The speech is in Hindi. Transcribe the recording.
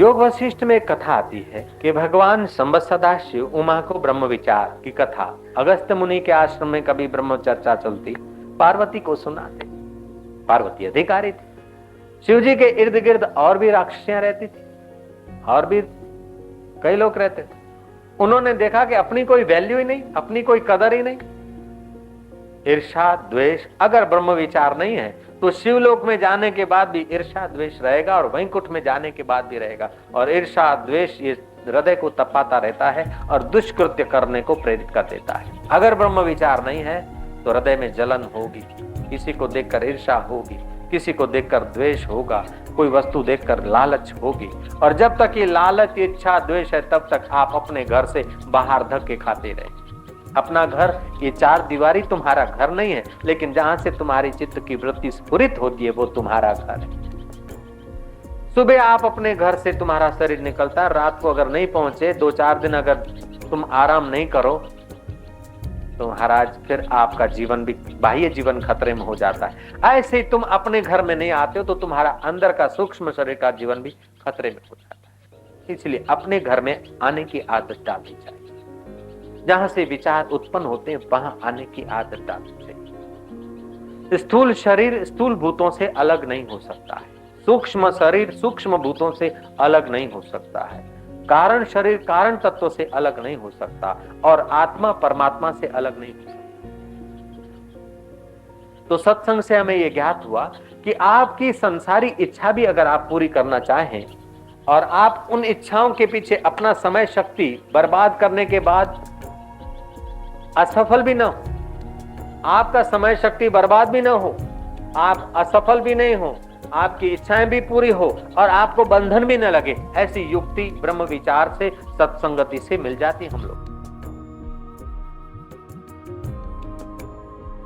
योग वशिष्ठ में एक कथा आती है कि भगवान संबत सदाशिव उमा को ब्रह्म विचार की कथा अगस्त्य मुनि के आश्रम में कभी ब्रह्म चर्चा चलती, पार्वती को सुनाते। पार्वती अधिकारी थी। शिव जी के इर्द गिर्द और भी राक्षसियां रहती थी, और भी कई लोग रहते थे। उन्होंने देखा कि अपनी कोई वैल्यू ही नहीं, अपनी कोई कदर ही नहीं। ईर्षा द्वेष अगर ब्रह्म विचार नहीं है तो शिवलोक में जाने के बाद भी ईर्षा द्वेष रहेगा और वैकुंठ में जाने के बाद भी रहेगा। और ईर्षा द्वेष ये हृदय को तपाता रहता है और दुष्कृत्य करने को प्रेरित कर देता है। अगर ब्रह्म विचार नहीं है तो हृदय में जलन होगी, किसी को देखकर ईर्षा होगी, किसी को देखकर द्वेष होगा, कोई वस्तु देखकर लालच होगी। और जब तक ये लालच इच्छा द्वेष है तब तक आप अपने घर से बाहर धक्के खाते रहे। अपना घर, ये चार दीवारी तुम्हारा घर नहीं है, लेकिन जहां से तुम्हारी चित्त की वृत्ति स्फुरित होती है वो तुम्हारा घर है। सुबह आप अपने घर से तुम्हारा शरीर निकलता है, रात को अगर नहीं पहुंचे, 2-4 दिन अगर तुम आराम नहीं करो तो महाराज फिर आपका जीवन भी, बाह्य जीवन खतरे में हो जाता है। ऐसे ही तुम अपने घर में नहीं आते हो तो तुम्हारा अंदर का सूक्ष्म शरीर का जीवन भी खतरे में हो जाता है। इसलिए अपने घर में आने की आदत डालनी चाहिए। जहां से विचार उत्पन्न होते हैं वहां आने की आदत डालनी चाहिए। स्थूल शरीर स्थूल भूतों से अलग नहीं हो सकता है, सूक्ष्म शरीर सूक्ष्म भूतों से अलग नहीं हो सकता है, कारण शरीर कारण तत्व से अलग नहीं हो सकता, और आत्मा परमात्मा से अलग नहीं हो सकता। तो सत्संग से हमें यह ज्ञात हुआ कि आपकी संसारी इच्छा भी अगर आप पूरी करना चाहें और आप उन इच्छाओं के पीछे अपना समय शक्ति बर्बाद करने के बाद असफल भी ना हो, आपका समय शक्ति बर्बाद भी ना हो, आप असफल भी नहीं हो, आपकी इच्छाएं भी पूरी हो और आपको बंधन भी न लगे, ऐसी युक्ति ब्रह्म विचार से सत्संगति से मिल जाती हम लोग।